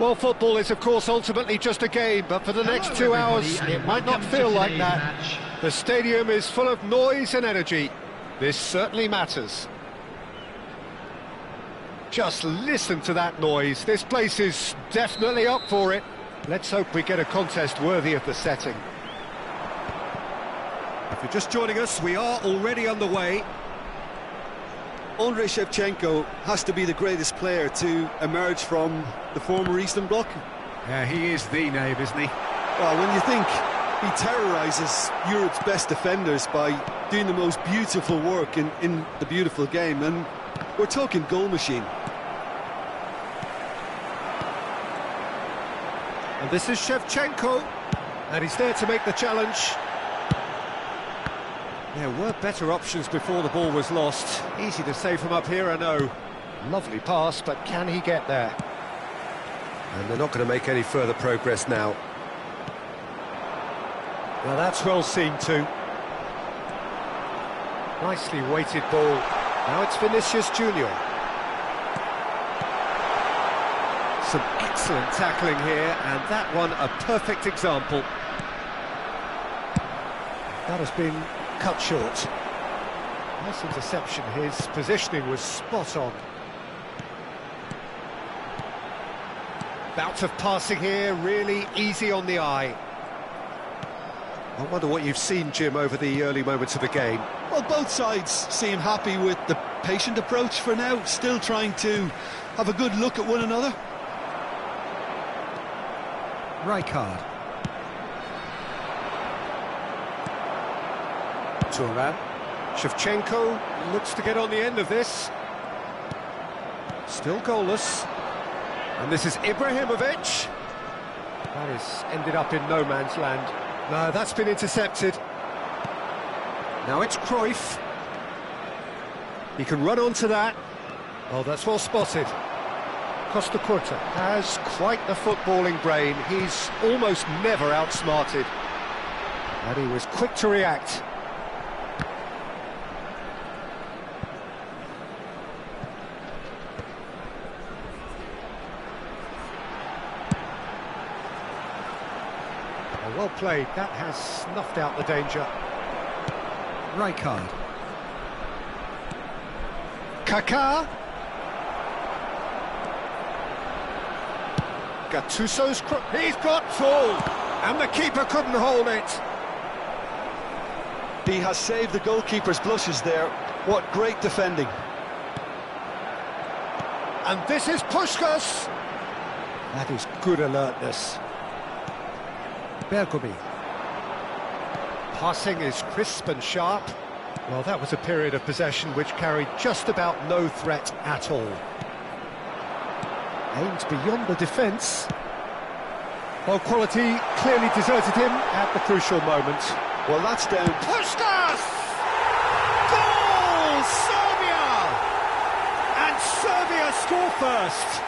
Well, football is, of course, ultimately just a game, but for the next 2 hours, it might not feel like that. The stadium is full of noise and energy. This certainly matters. Just listen to that noise. This place is definitely up for it. Let's hope we get a contest worthy of the setting. If you're just joining us, we are already underway. Andrei Shevchenko has to be the greatest player to emerge from the former Eastern Bloc. Yeah, he is the name, isn't he? Well, when you think he terrorises Europe's best defenders by doing the most beautiful work in the beautiful game, and we're talking goal machine. And this is Shevchenko, and he's there to make the challenge. There were better options before the ball was lost. Easy to say from up here, I know. Lovely pass, but can he get there? And they're not going to make any further progress now. Well, that's well seen too. Nicely weighted ball. Now it's Vinicius Junior. Some excellent tackling here, and that one a perfect example. That has been cut short. Nice interception. His positioning was spot on. Bout of passing here, really easy on the eye. I wonder what you've seen, Jim, over the early moments of the game. Well, both sides seem happy with the patient approach for now, still trying to have a good look at one another. Rijkaard. Turan. Shevchenko looks to get on the end of this. Still goalless. And this is Ibrahimovic. That is ended up in no man's land. No, that's been intercepted. Now it's Cruyff. He can run onto that. Oh, that's well spotted. Costa Curta has quite the footballing brain. He's almost never outsmarted. And he was quick to react. Well played, that has snuffed out the danger. Rijkaard. Kaka. Gattuso's he's got full, and the keeper couldn't hold it. He has saved the goalkeeper's blushes there. What great defending. And this is Puskás. That is good alertness. Bergomi. Passing is crisp and sharp. Well, that was a period of possession which carried just about no threat at all. Aimed beyond the defence. Well, quality clearly deserted him at the crucial moment. Well, that's down. Puskás! Goal! Serbia! And Serbia score first.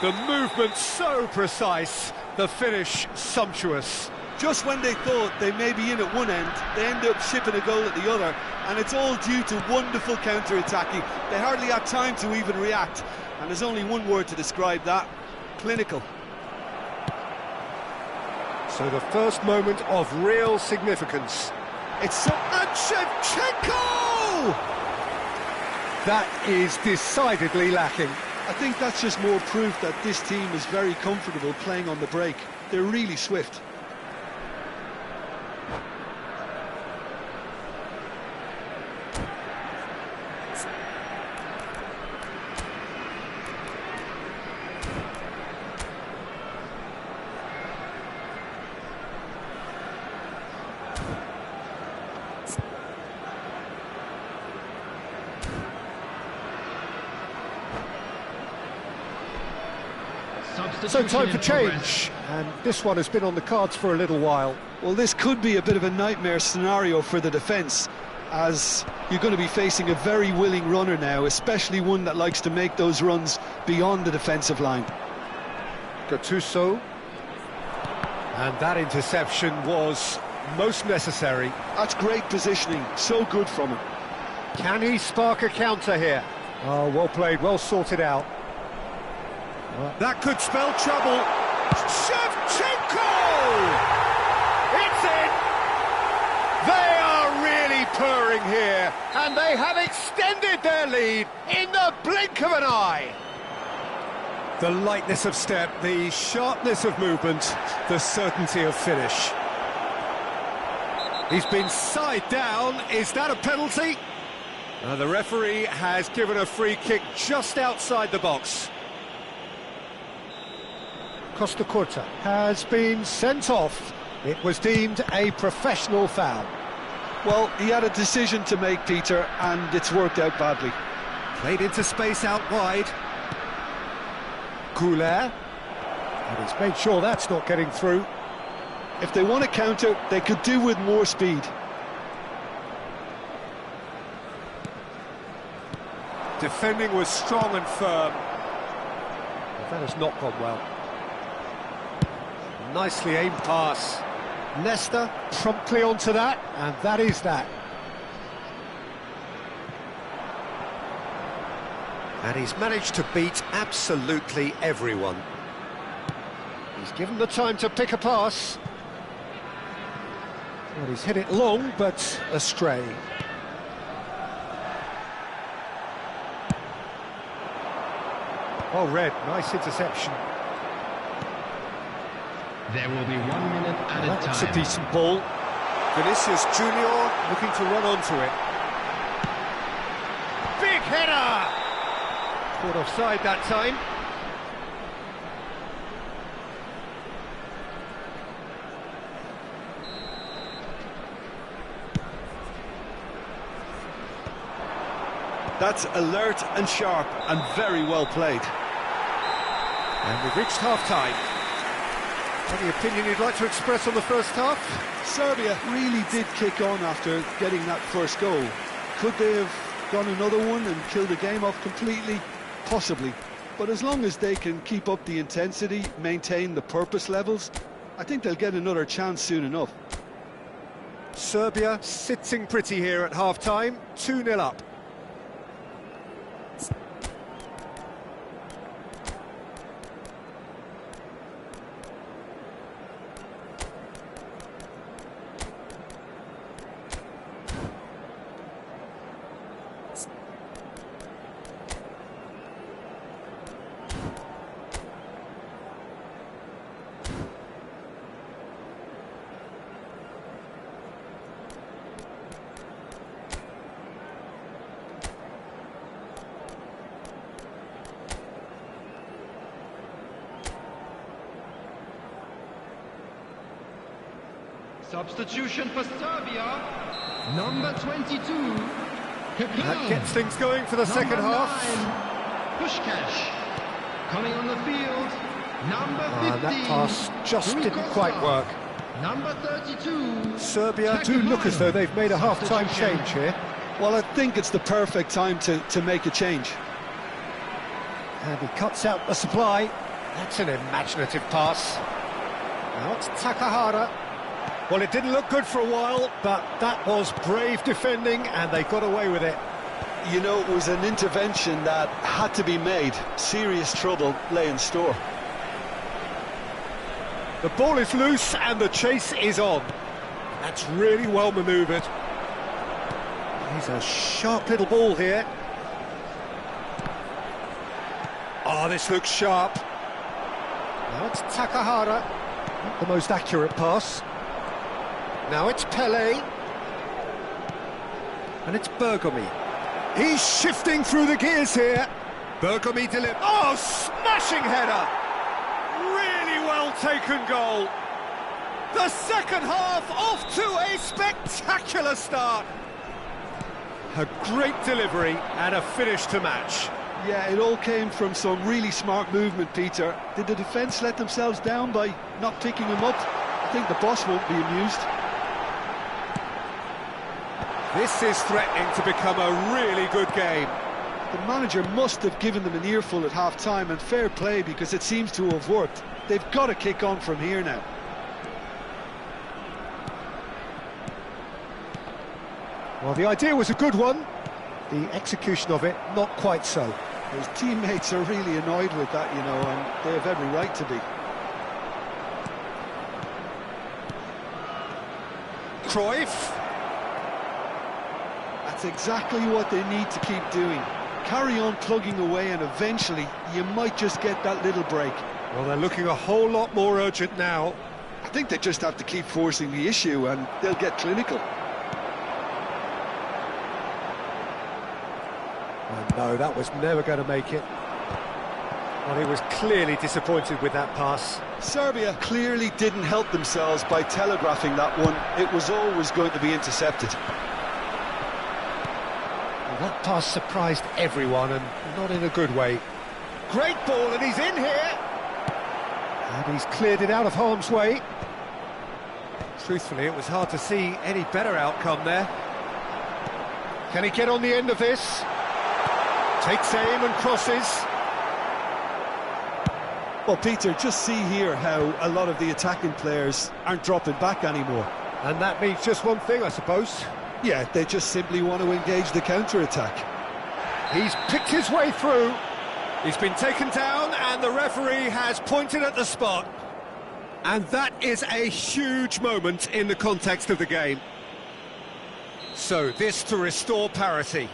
The movement so precise. The finish sumptuous. Just when they thought they may be in at one end, they end up shipping a goal at the other, and it's all due to wonderful counter-attacking. They hardly had time to even react, and there's only one word to describe that: clinical. So the first moment of real significance. It's so... And Shevchenko! That is decidedly lacking. I think that's just more proof that this team is very comfortable playing on the break. They're really swift. So time for change, and this one has been on the cards for a little while. Well, this could be a bit of a nightmare scenario for the defence, as you're going to be facing a very willing runner now, especially one that likes to make those runs beyond the defensive line. Gattuso. And that interception was most necessary. That's great positioning, so good from him. Can he spark a counter here? Oh, well played, well sorted out. Well, that could spell trouble. Shevchenko! It's in! They are really purring here, and they have extended their lead in the blink of an eye. The lightness of step, the sharpness of movement, the certainty of finish. He's been side down. Is that a penalty? The referee has given a free kick just outside the box. Costa Curta has been sent off. It was deemed a professional foul. Well, he had a decision to make, Peter, and it's worked out badly. Played into space out wide. Goulet. And he's made sure that's not getting through. If they want to counter, they could do with more speed. Defending was strong and firm. But that has not gone well. Nicely aimed pass. Leicester promptly onto that, and that is that. And he's managed to beat absolutely everyone. He's given the time to pick a pass. Well, he's hit it long, but astray. Oh, Red, nice interception. There will be 1 minute at a time. That's a decent ball. Vinicius Junior looking to run onto it. Big header! Caught offside that time. That's alert and sharp and very well played. And we've reached half-time. Any opinion you'd like to express on the first half? Serbia really did kick on after getting that first goal. Could they have gone another one and killed the game off completely? Possibly. But as long as they can keep up the intensity, maintain the purpose levels, I think they'll get another chance soon enough. Serbia sitting pretty here at half-time, 2-0 up. Substitution for Serbia, number 22. Kaka. That gets things going for the second half. 9, Pushkash. Coming on the field, number 15. That pass just didn't quite work. Number 32. Serbia do look as though they've made a half-time change here. Well, I think it's the perfect time to make a change. And he cuts out the supply. That's an imaginative pass. Now it's Takahara. Well, it didn't look good for a while, but that was brave defending, and they got away with it. You know, it was an intervention that had to be made. Serious trouble lay in store. The ball is loose, and the chase is on. That's really well manoeuvred. He's a sharp little ball here. Oh, this looks sharp. Now it's Takahara. Not the most accurate pass. Now it's Pele. And it's Bergomi. He's shifting through the gears here. Bergomi delivers. Oh, smashing header! Really well taken goal. The second half off to a spectacular start. A great delivery and a finish to match. Yeah, it all came from some really smart movement, Peter. Did the defence let themselves down by not picking him up? I think the boss won't be amused. This is threatening to become a really good game. The manager must have given them an earful at half-time, and fair play, because it seems to have worked. They've got to kick on from here now. Well, the idea was a good one. The execution of it, not quite so. His teammates are really annoyed with that, you know, and they have every right to be. Cruyff. That's exactly what they need to keep doing. Carry on plugging away and eventually you might just get that little break. Well, they're looking a whole lot more urgent now. I think they just have to keep forcing the issue and they'll get clinical. And no, that was never going to make it. Well, he was clearly disappointed with that pass. Serbia clearly didn't help themselves by telegraphing that one. It was always going to be intercepted. Well, that pass surprised everyone, and not in a good way. Great ball, and he's in here! And he's cleared it out of harm's way. Truthfully, it was hard to see any better outcome there. Can he get on the end of this? Takes aim and crosses. Well, Peter, just see here how a lot of the attacking players aren't dropping back anymore. And that means just one thing, I suppose. Yeah, they just simply want to engage the counter-attack. He's picked his way through. He's been taken down and the referee has pointed at the spot. And that is a huge moment in the context of the game. So this to restore parity.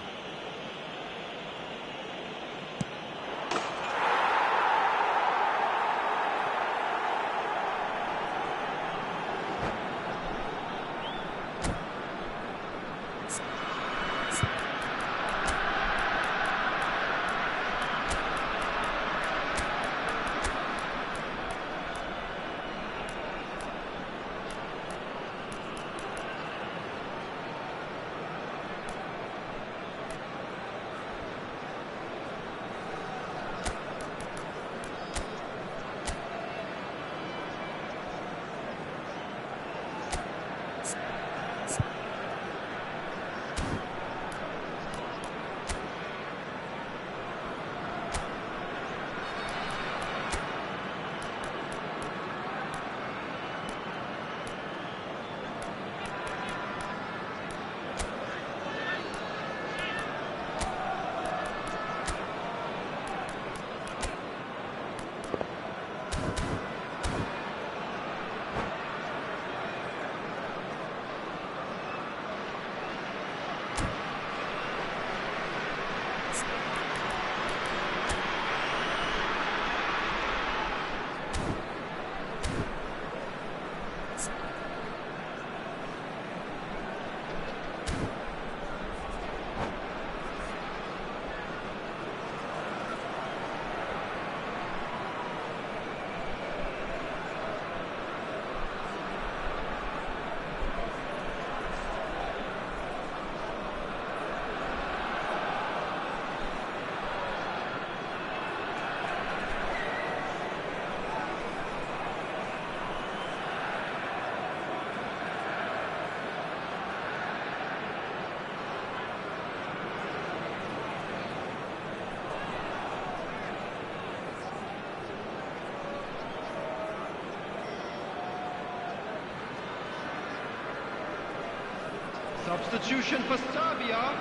Substitution for Serbia,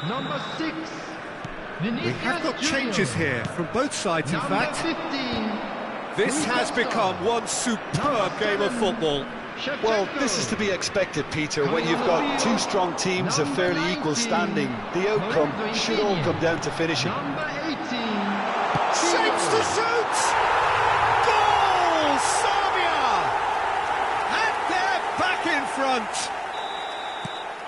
number 6. We have got changes here from both sides, in Number fact. 15. This has become one superb game of football. Well, this is to be expected, Peter, when you've got two strong teams of fairly equal standing. The outcome should all come down to finishing. Number 18. Shapes to shoot! Goal! Serbia! And they're back in front.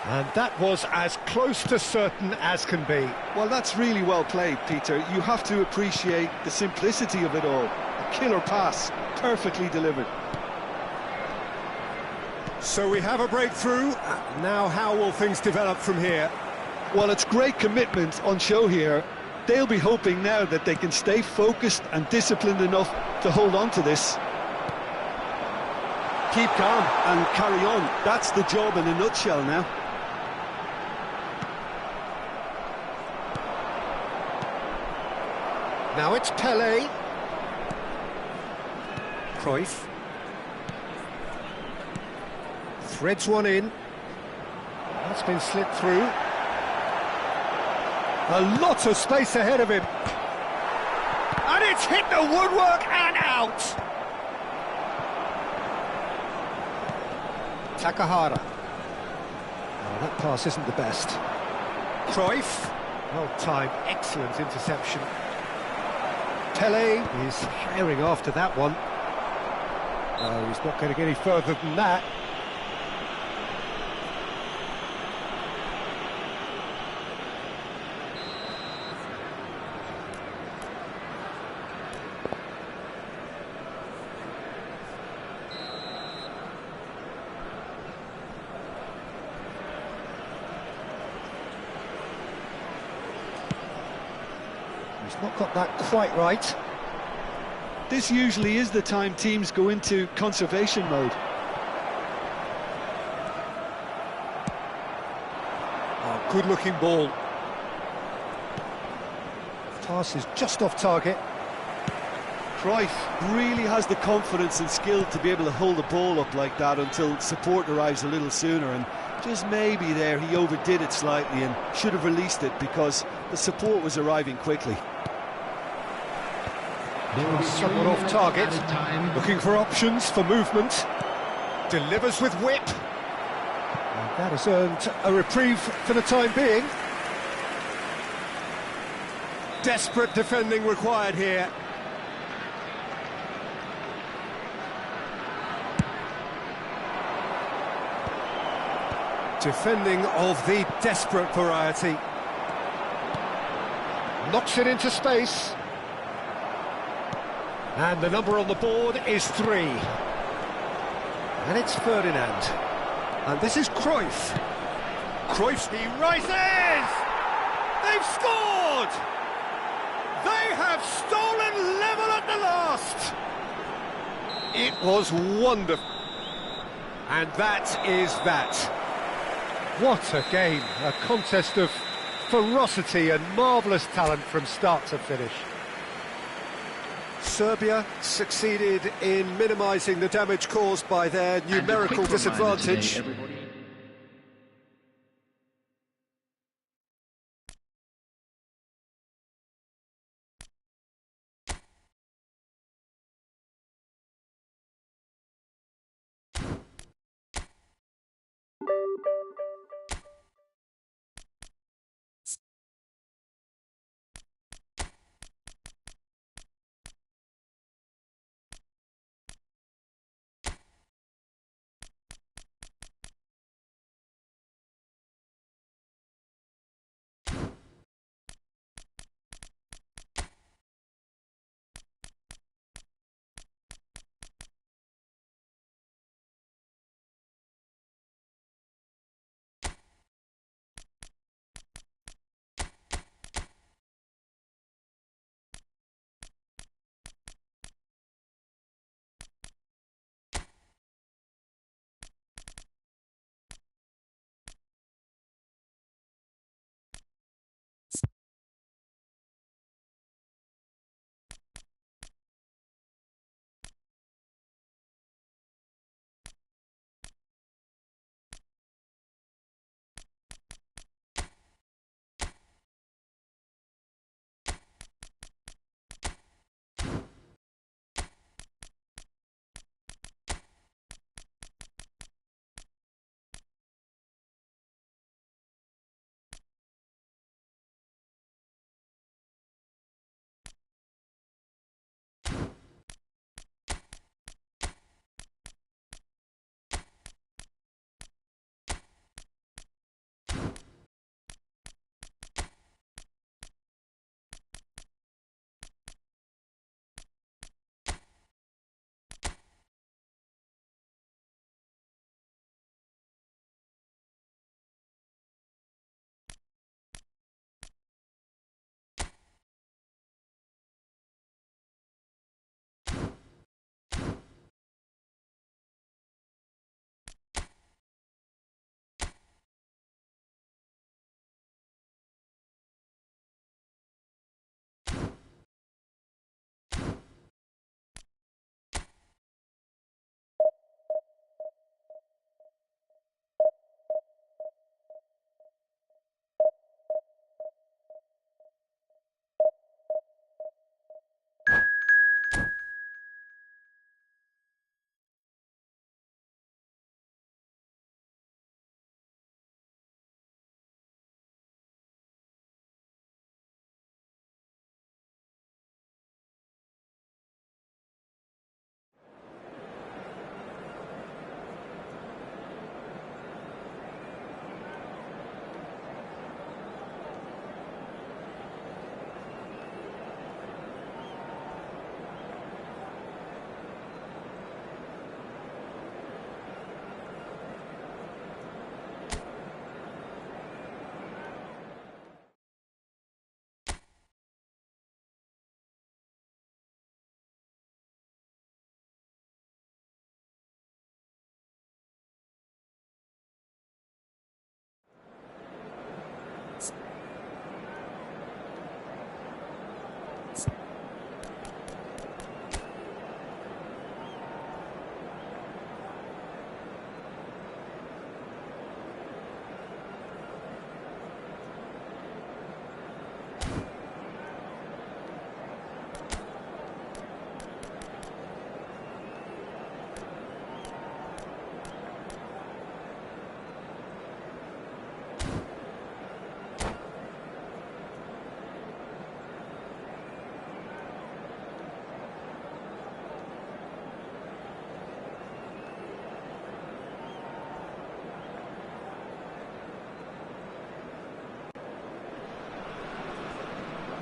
And that was as close to certain as can be. Well, that's really well played, Peter. You have to appreciate the simplicity of it all. A killer pass, perfectly delivered. So we have a breakthrough. Now how will things develop from here? Well, it's great commitment on show here. They'll be hoping now that they can stay focused and disciplined enough to hold on to this. Keep calm and carry on. That's the job in a nutshell now. Now it's Pele. Cruyff. Threads one in. That's been slipped through. A lot of space ahead of him. it's hit the woodwork and out! Takahara. Oh, that pass isn't the best. Cruyff. Well timed, excellent interception. Pele is herring after that one. No, he's not going to get any further than that. He's not got that quite right. This usually is the time teams go into conservation mode. Oh, good-looking ball. Pass is just off target. Cruyff really has the confidence and skill to be able to hold the ball up like that until support arrives a little sooner, and just maybe there he overdid it slightly and should have released it because the support was arriving quickly. Somewhat off target, looking for options for movement. Delivers with whip. And that has earned a reprieve for the time being. Desperate defending required here. Defending of the desperate variety. Knocks it into space. And the number on the board is 3. And it's Ferdinand. And this is Cruyff. Cruyff, he rises! They've scored! They have stolen level at the last! It was wonderful. And that is that. What a game. A contest of ferocity and marvellous talent from start to finish. Serbia succeeded in minimising the damage caused by their numerical disadvantage.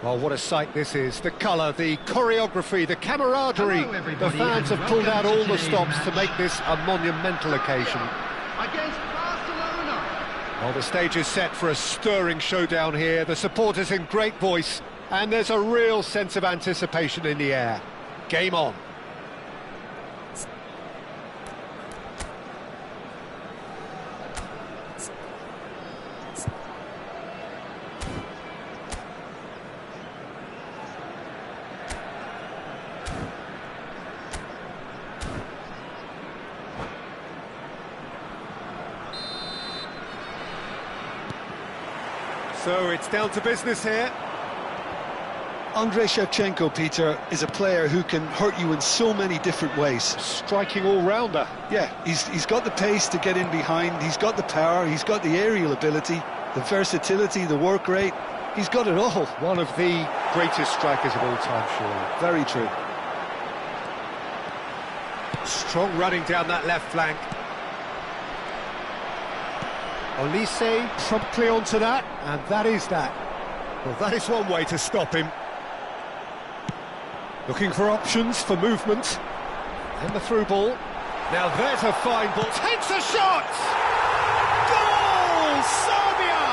Well, what a sight this is. The colour, the choreography, the camaraderie. Hello, the fans have pulled out all the stops to make match. this a monumental occasion. Against Barcelona. Well, the stage is set for a stirring showdown here. The supporters in great voice, and there's a real sense of anticipation in the air. Game on. So it's down to business here. Shevchenko, Peter, is a player who can hurt you in so many different ways. Striking all-rounder. Yeah, he's got the pace to get in behind, he's got the power, he's got the aerial ability, the versatility, the work rate. He's got it all. One of the greatest strikers of all time, surely. Very true. Strong running down that left flank. Olise promptly onto that, and that is that. Well, that is one way to stop him. Looking for options for movement. And the through ball. Now there's a fine ball. Takes a shot! Goal! Serbia!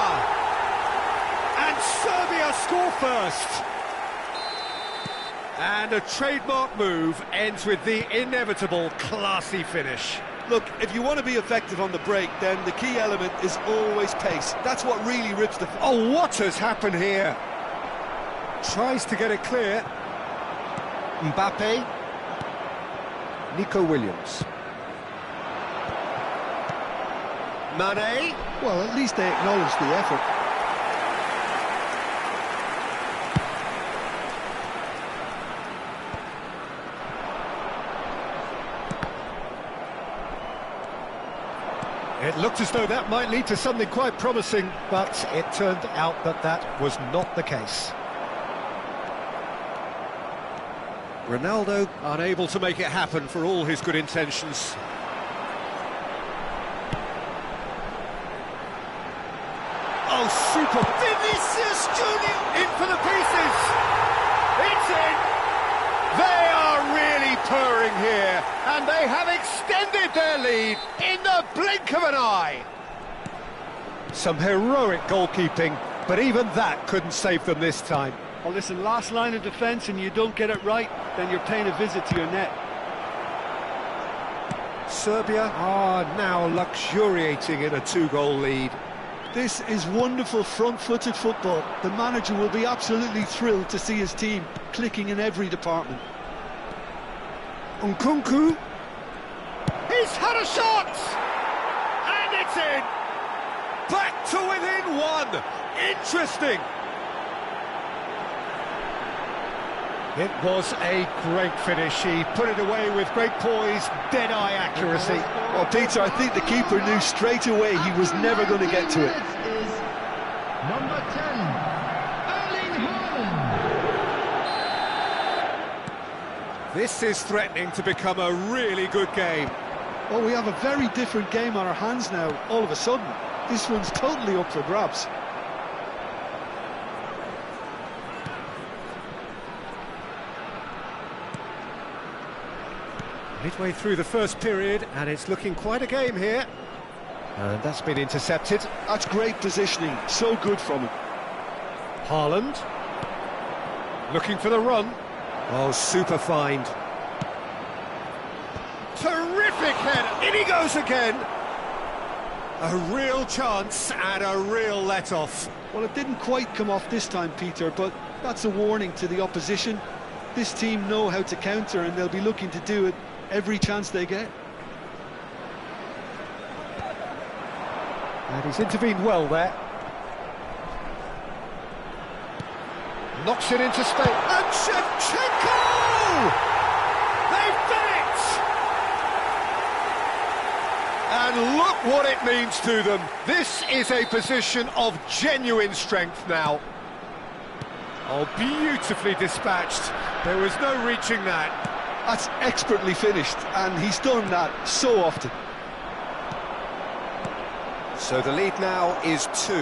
And Serbia score first. And a trademark move ends with the inevitable classy finish. Look, if you want to be effective on the break, then the key element is always pace. That's what really rips the... Oh, what has happened here? Tries to get it clear. Mbape. Nico Williams. Mane. Well, at least they acknowledge the effort. It looked as though that might lead to something quite promising, but it turned out that that was not the case. Ronaldo unable to make it happen for all his good intentions. Oh, super! Vinicius Junior in for the pieces! It's in! They are really purring here, and they have extended their lead in the blink of an eye. Some heroic goalkeeping, but even that couldn't save them this time. Well, listen, last line of defence and you don't get it right, then you're paying a visit to your net. Serbia are now luxuriating in a 2-goal lead. This is wonderful front-footed football. The manager will be absolutely thrilled to see his team clicking in every department. Nkunku. He's had a shot! And it's in! Back to within one! Interesting! It was a great finish. He put it away with great poise, dead-eye accuracy. Well, Peter, I think the keeper knew straight away he was never going to get to it. Is number 10, Erling Haaland. This is threatening to become a really good game. Well, we have a very different game on our hands now, all of a sudden. This one's totally up for grabs. Midway through the first period, and it's looking quite a game here. And that's been intercepted. That's great positioning, so good from him. Haaland. Looking for the run. Oh, super find. Terrific header. In he goes again. A real chance and a real let-off. Well, it didn't quite come off this time, Peter, but that's a warning to the opposition. This team know how to counter, and they'll be looking to do it every chance they get. And he's intervened well there. Knocks it into space. And Shevchenko! They've done it! And look what it means to them. This is a position of genuine strength now. Oh, beautifully dispatched. There was no reaching that. That's expertly finished, and he's done that so often. So the lead now is 2.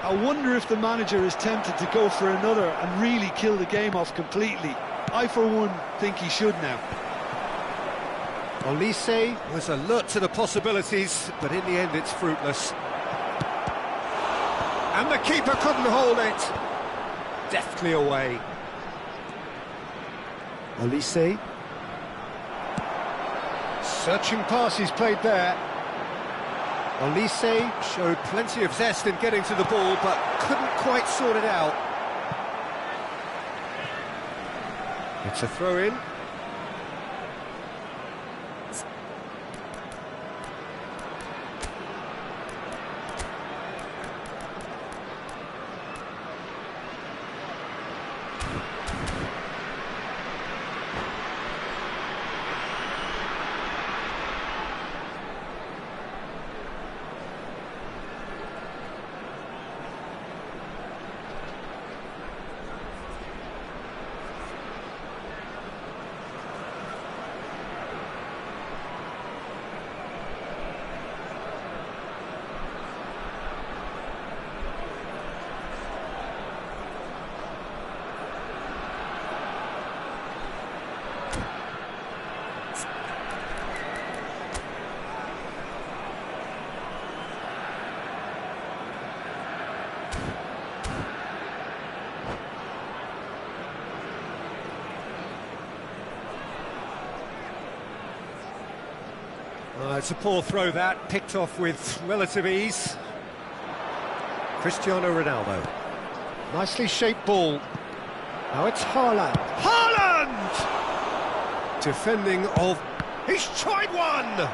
I wonder if the manager is tempted to go for another and really kill the game off completely. I, for one, think he should now. Olise was alert to the possibilities, but in the end it's fruitless. And the keeper couldn't hold it. Deftly away. Olise. Searching pass he's played there. Olise showed plenty of zest in getting to the ball, but couldn't quite sort it out. It's a throw-in. It's a poor throw that, picked off with relative ease. Cristiano Ronaldo. Nicely shaped ball. Now it's Haaland. Haaland! Defending of... He's tried one!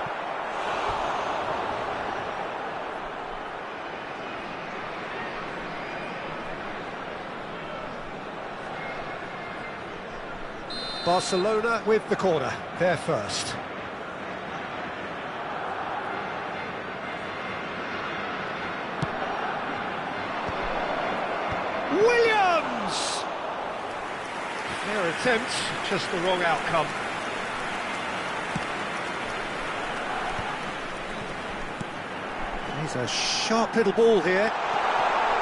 Barcelona with the corner, they're first. Williams! Their attempt, just the wrong outcome. He's a sharp little ball here.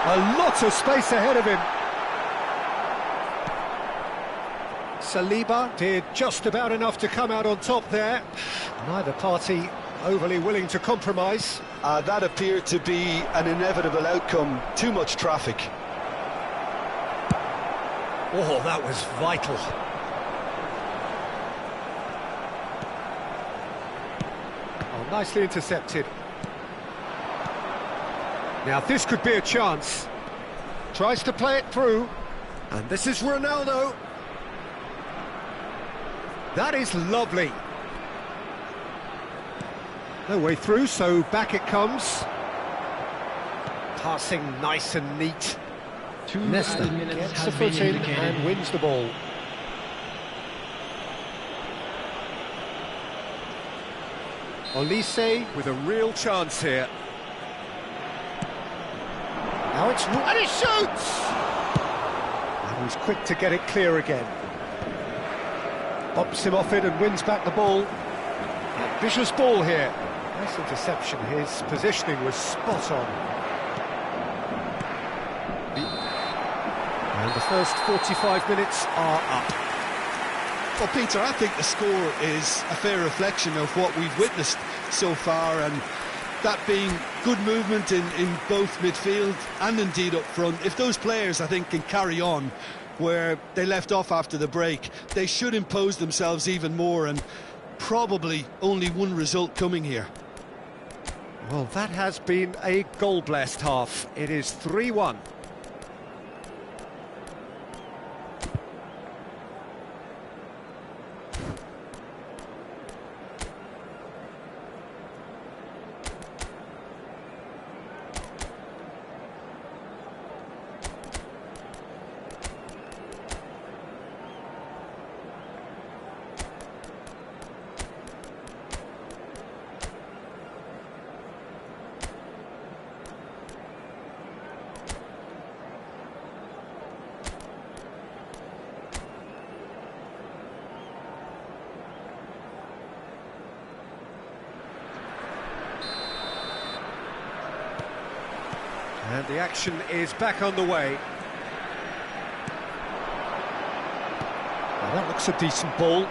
A lot of space ahead of him. Saliba did just about enough to come out on top there. Neither party overly willing to compromise. That appeared to be an inevitable outcome. Too much traffic. Oh, that was vital. Oh, nicely intercepted. Now this could be a chance. Tries to play it through. And this is Ronaldo. That is lovely. No way through, so back it comes. Passing nice and neat. Nesta gets the foot in and wins the ball. Olise with a real chance here. Now it's... and he shoots! And he's quick to get it clear again. Bops him off it and wins back the ball. Vicious ball here. Nice interception. His positioning was spot on. And the first 45 minutes are up. Well, Peter, I think the score is a fair reflection of what we've witnessed so far, and that being good movement in both midfield and indeed up front. If those players, I think, can carry on where they left off after the break, they should impose themselves even more, and probably only one result coming here. Well, that has been a goal-blessed half. It is 3-1. And the action is back on the way. Well, that looks a decent ball.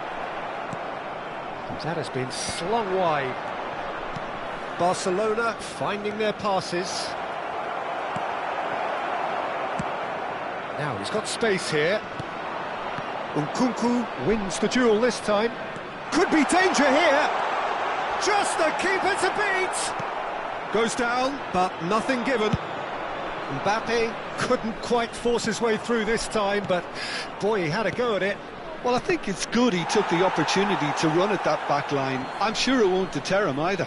That has been slung wide. Barcelona finding their passes. Now he's got space here. Nkunku wins the duel this time. Could be danger here. Just the keeper to beat. Goes down, but nothing given. Mbape couldn't quite force his way through this time, but boy, he had a go at it. Well, I think it's good he took the opportunity to run at that back line. I'm sure it won't deter him either.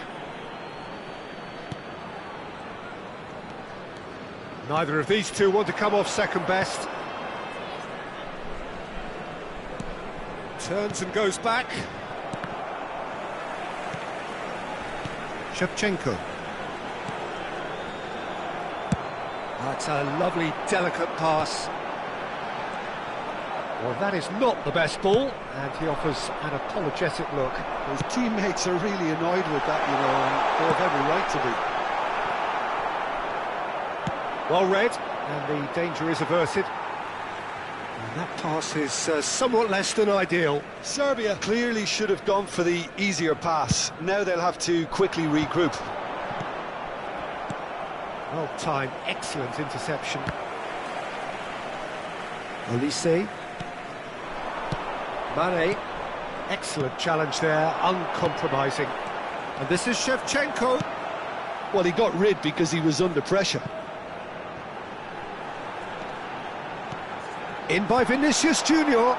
Neither of these two want to come off second best. Turns and goes back. Shevchenko. That's a lovely, delicate pass. Well, that is not the best ball, and he offers an apologetic look. His teammates are really annoyed with that, you know, and they have every right to be. Well read, and the danger is averted. And that pass is somewhat less than ideal. Serbia clearly should have gone for the easier pass. Now they'll have to quickly regroup. Well timed, excellent interception. Olise. Mane. Excellent challenge there, uncompromising. And this is Shevchenko. Well, he got rid because he was under pressure. In by Vinicius Junior.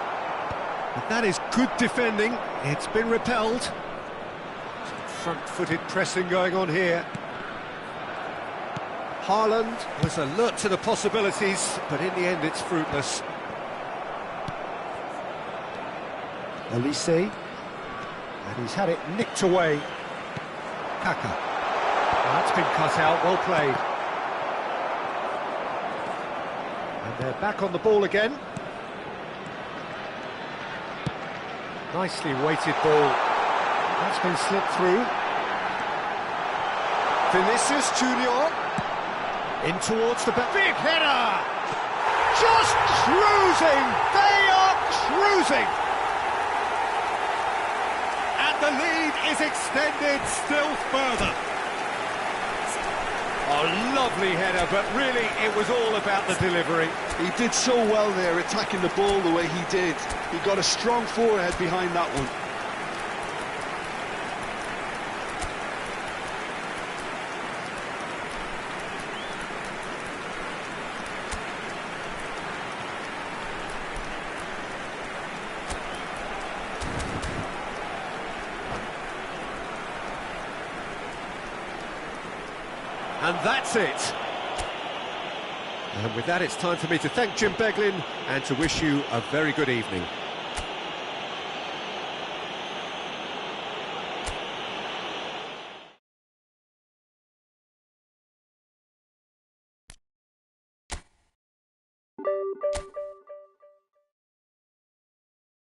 But that is good defending. It's been repelled. Some front-footed pressing going on here. Haaland was alert to the possibilities, but in the end it's fruitless. Olise, and he's had it nicked away. Kaka. Well, that's been cut out, well played. And they're back on the ball again. Nicely weighted ball. That's been slipped through. Vinicius Junior. In towards the back. Big header! Just cruising! They are cruising! And the lead is extended still further. Oh, lovely header, but really it was all about the delivery. He did so well there, attacking the ball the way he did. He got a strong forehead behind that one. And that's it. And with that, it's time for me to thank Jim Beglin and to wish you a very good evening.